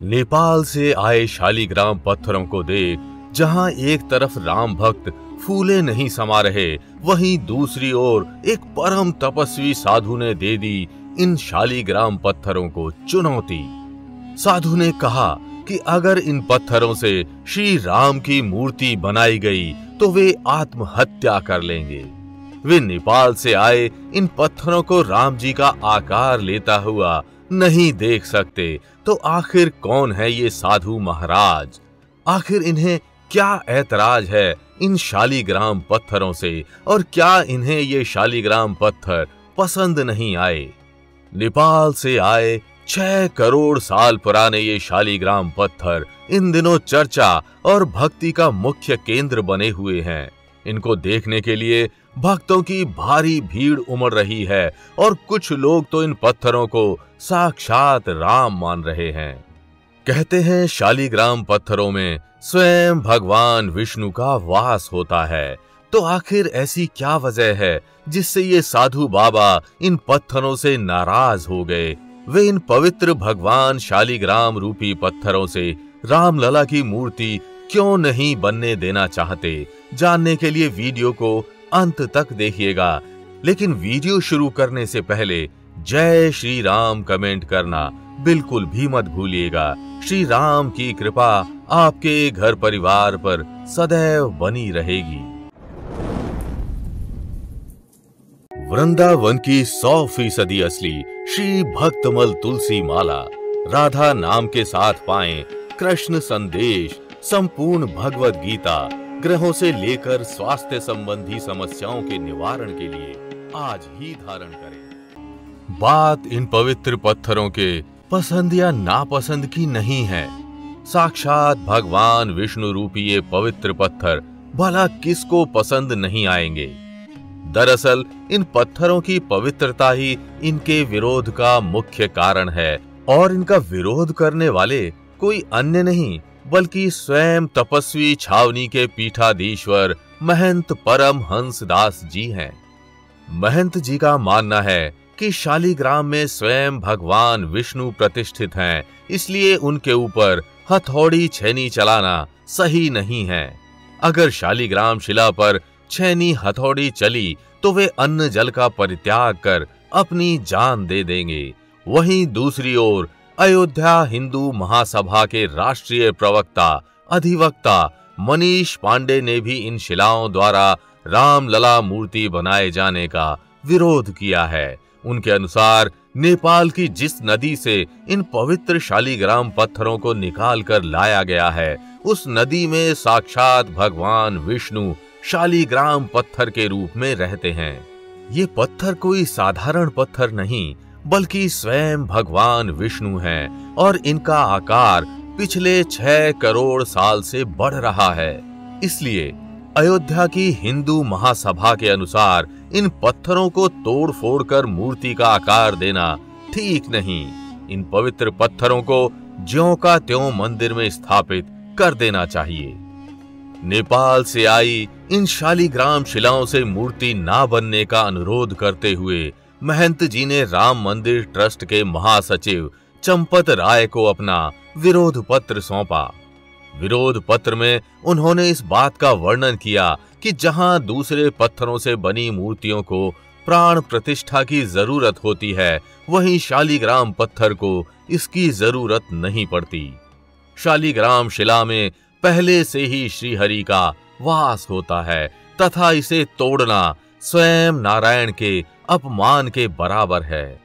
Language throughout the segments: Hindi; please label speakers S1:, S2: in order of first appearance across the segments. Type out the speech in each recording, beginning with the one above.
S1: नेपाल से आए शालिग्राम पत्थरों को देख जहां एक तरफ राम भक्त फूले नहीं समा रहे, वहीं दूसरी ओर एक परम तपस्वी साधु ने दे दी इन शालिग्राम पत्थरों को चुनौती। साधु ने कहा कि अगर इन पत्थरों से श्री राम की मूर्ति बनाई गई तो वे आत्महत्या कर लेंगे। वे नेपाल से आए इन पत्थरों को राम जी का आकार लेता हुआ नहीं देख सकते, तो आखिर कौन है ये साधु महाराज? आखिर इन्हें क्या ऐतराज है इन शालिग्राम पत्थरों से, और क्या इन्हें ये शालिग्राम पत्थर पसंद नहीं आए? नेपाल से आए 6 करोड़ साल पुराने ये शालिग्राम पत्थर इन दिनों चर्चा और भक्ति का मुख्य केंद्र बने हुए हैं। इनको देखने के लिए भक्तों की भारी भीड़ उमड़ रही है और कुछ लोग तो इन पत्थरों को साक्षात राम मान रहे हैं। कहते हैं शालिग्राम पत्थरों में स्वयं भगवान विष्णु का वास होता है, तो आखिर ऐसी क्या वजह है जिससे ये साधु बाबा इन पत्थरों से नाराज हो गए? वे इन पवित्र भगवान शालिग्राम रूपी पत्थरों से रामलला की मूर्ति क्यों नहीं बनने देना चाहते? जानने के लिए वीडियो को अंत तक देखिएगा, लेकिन वीडियो शुरू करने से पहले जय श्री राम कमेंट करना बिल्कुल भी मत भूलिएगा। श्री राम की कृपा आपके घर परिवार पर सदैव बनी रहेगी। वृंदावन की 100% असली श्री भक्तमल तुलसी माला राधा नाम के साथ पाएं कृष्ण संदेश, संपूर्ण भगवत गीता, ग्रहों से लेकर स्वास्थ्य संबंधी समस्याओं के निवारण के लिए आज ही धारण करें। बात इन पवित्र पत्थरों के पसंद या नापसंद की नहीं है। साक्षात भगवान विष्णु रूपी ये पवित्र पत्थर भला किसको पसंद नहीं आएंगे? दरअसल इन पत्थरों की पवित्रता ही इनके विरोध का मुख्य कारण है, और इनका विरोध करने वाले कोई अन्य नहीं बल्कि स्वयं तपस्वी छावनी के पीठाधीश्वर महंत परम हंस दास जी हैं। महंत जी का मानना है कि शालिग्राम में स्वयं भगवान विष्णु प्रतिष्ठित हैं, इसलिए उनके ऊपर हथौड़ी छेनी चलाना सही नहीं है। अगर शालिग्राम शिला पर छेनी हथौड़ी चली तो वे अन्न जल का परित्याग कर अपनी जान दे देंगे। वहीं दूसरी ओर अयोध्या हिंदू महासभा के राष्ट्रीय प्रवक्ता अधिवक्ता मनीष पांडे ने भी इन शिलाओं द्वारा रामलला मूर्ति बनाए जाने का विरोध किया है। उनके अनुसार नेपाल की जिस नदी से इन पवित्र शालिग्राम पत्थरों को निकाल कर लाया गया है, उस नदी में साक्षात भगवान विष्णु शालिग्राम पत्थर के रूप में रहते हैं। ये पत्थर कोई साधारण पत्थर नहीं बल्कि स्वयं भगवान विष्णु हैं, और इनका आकार पिछले 6 करोड़ साल से बढ़ रहा है। इसलिए अयोध्या की हिंदू महासभा के अनुसार इन पत्थरों को तोड़ फोड़ कर मूर्ति का आकार देना ठीक नहीं। इन पवित्र पत्थरों को ज्यों का त्यों मंदिर में स्थापित कर देना चाहिए। नेपाल से आई इन शालिग्राम शिलाओं से मूर्ति ना बनने का अनुरोध करते हुए महंत जी ने राम मंदिर ट्रस्ट के महासचिव चंपत राय को अपना विरोध पत्र सौंपा। विरोध पत्र में उन्होंने इस बात का वर्णन किया कि जहां दूसरे पत्थरों से बनी मूर्तियों को प्राण प्रतिष्ठा की जरूरत होती है, वहीं शालिग्राम पत्थर को इसकी जरूरत नहीं पड़ती। शालिग्राम शिला में पहले से ही श्रीहरि का वास होता है तथा इसे तोड़ना स्वयं नारायण के अपमान के बराबर है।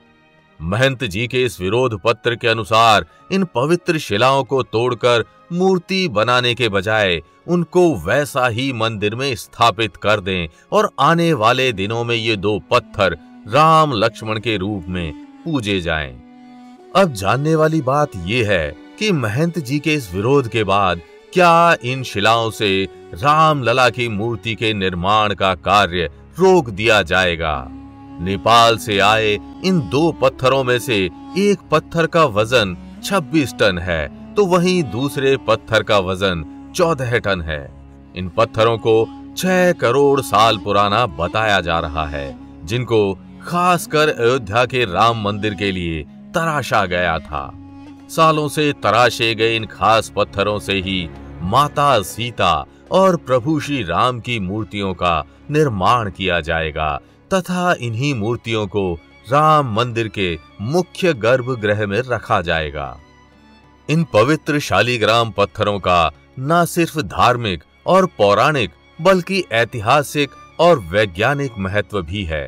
S1: महंत जी के इस विरोध पत्र के अनुसार इन पवित्र शिलाओं को तोड़कर मूर्ति बनाने के बजाय उनको वैसा ही मंदिर में स्थापित कर दें और आने वाले दिनों में ये 2 पत्थर राम लक्ष्मण के रूप में पूजे जाएं। अब जानने वाली बात यह है कि महंत जी के इस विरोध के बाद क्या इन शिलाओं से रामलला की मूर्ति के निर्माण का कार्य रोक दिया जाएगा? नेपाल से आए इन 2 पत्थरों में से एक पत्थर का वजन 26 टन है, तो वहीं दूसरे पत्थर का वजन 14 टन है। इन पत्थरों को 6 करोड़ साल पुराना बताया जा रहा है, जिनको खासकर अयोध्या के राम मंदिर के लिए तराशा गया था। सालों से तराशे गए इन खास पत्थरों से ही माता सीता और प्रभु श्री राम की मूर्तियों का निर्माण किया जाएगा तथा इन्हीं मूर्तियों को राम मंदिर के मुख्य गर्भगृह में रखा जाएगा। इन पवित्र शालीग्राम पत्थरों का न सिर्फ धार्मिक और पौराणिक बल्कि ऐतिहासिक और वैज्ञानिक महत्व भी है।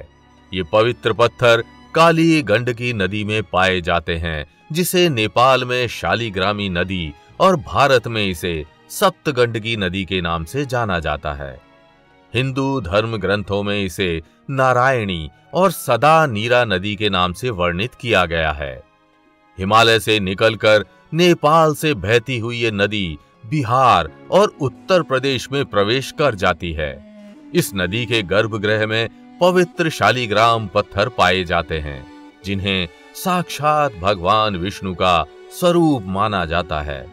S1: ये पवित्र पत्थर काली गंडकी नदी में पाए जाते हैं, जिसे नेपाल में शालीग्रामी नदी और भारत में इसे सप्तगंडकी नदी के नाम से जाना जाता है। हिंदू धर्म ग्रंथों में इसे नारायणी और सदा नीरा नदी के नाम से वर्णित किया गया है। हिमालय से निकलकर नेपाल से बहती हुई ये नदी बिहार और उत्तर प्रदेश में प्रवेश कर जाती है। इस नदी के गर्भगृह में पवित्र शालीग्राम पत्थर पाए जाते हैं, जिन्हें साक्षात भगवान विष्णु का स्वरूप माना जाता है।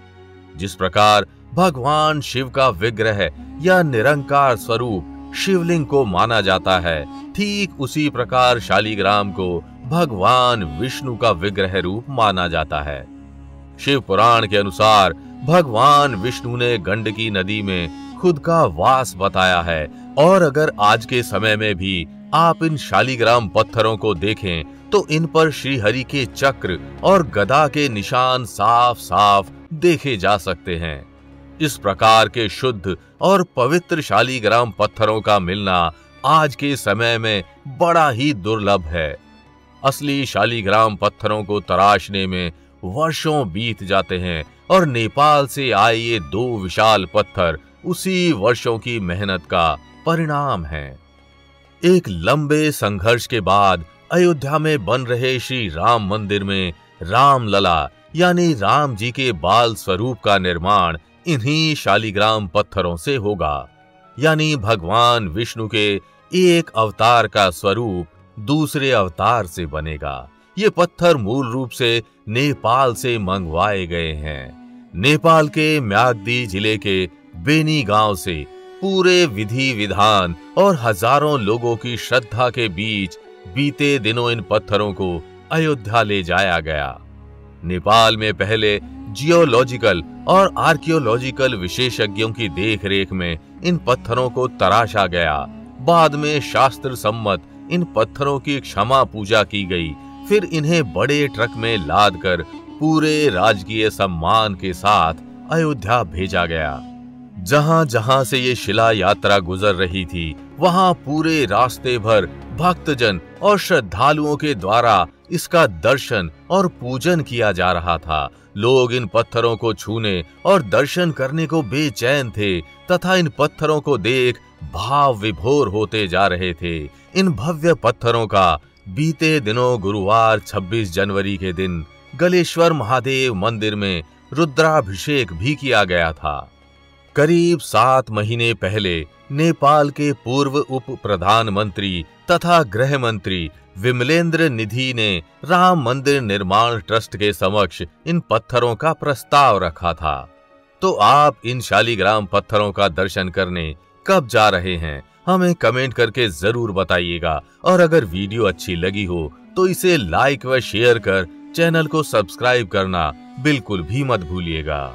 S1: जिस प्रकार भगवान शिव का विग्रह या निरंकार स्वरूप शिवलिंग को माना जाता है, ठीक उसी प्रकार शालीग्राम को भगवान विष्णु का विग्रह रूप माना जाता है। शिव पुराण के अनुसार भगवान विष्णु ने गंडकी नदी में खुद का वास बताया है, और अगर आज के समय में भी आप इन शालीग्राम पत्थरों को देखें तो इन पर श्री हरि के चक्र और गदा के निशान साफ साफ देखे जा सकते हैं। इस प्रकार के शुद्ध और पवित्र शालीग्राम पत्थरों का मिलना आज के समय में बड़ा ही दुर्लभ है। असली शालीग्राम पत्थरों को तराशने में वर्षों बीत जाते हैं और नेपाल से आए ये दो विशाल पत्थर उसी वर्षों की मेहनत का परिणाम है। एक लंबे संघर्ष के बाद अयोध्या में बन रहे श्री राम मंदिर में रामलला यानी राम जी के बाल स्वरूप का निर्माण इन्हीं शालीग्राम पत्थरों से होगा। यानी भगवान विष्णु के एक अवतार का स्वरूप दूसरे अवतार से बनेगा। ये पत्थर मूल रूप से नेपाल से मंगवाए गए हैं। नेपाल के म्याग्दी जिले के बेनी गांव से पूरे विधि विधान और हजारों लोगों की श्रद्धा के बीच बीते दिनों इन पत्थरों को अयोध्या ले जाया गया। नेपाल में पहले जियोलॉजिकल और आर्कियोलॉजिकल विशेषज्ञों की देखरेख में इन पत्थरों को तराशा गया। बाद में शास्त्र सम्मत इन पत्थरों की क्षमा पूजा की गई। फिर इन्हें बड़े ट्रक में लादकर पूरे राजकीय सम्मान के साथ अयोध्या भेजा गया। जहां जहां से ये शिला यात्रा गुजर रही थी, वहां पूरे रास्ते भर भक्तजन और श्रद्धालुओं के द्वारा इसका दर्शन और पूजन किया जा रहा था। लोग इन पत्थरों को छूने और दर्शन करने को बेचैन थे तथा इन पत्थरों को देख भाव विभोर होते जा रहे थे। इन भव्य पत्थरों का बीते दिनों गुरुवार 26 जनवरी के दिन गलेश्वर महादेव मंदिर में रुद्राभिषेक भी किया गया था। करीब 7 महीने पहले नेपाल के पूर्व उप प्रधानमंत्री तथा गृह मंत्री विमलेंद्र निधि ने राम मंदिर निर्माण ट्रस्ट के समक्ष इन पत्थरों का प्रस्ताव रखा था। तो आप इन शालीग्राम पत्थरों का दर्शन करने कब जा रहे हैं, हमें कमेंट करके जरूर बताइएगा। और अगर वीडियो अच्छी लगी हो तो इसे लाइक व शेयर कर चैनल को सब्सक्राइब करना बिल्कुल भी मत भूलिएगा।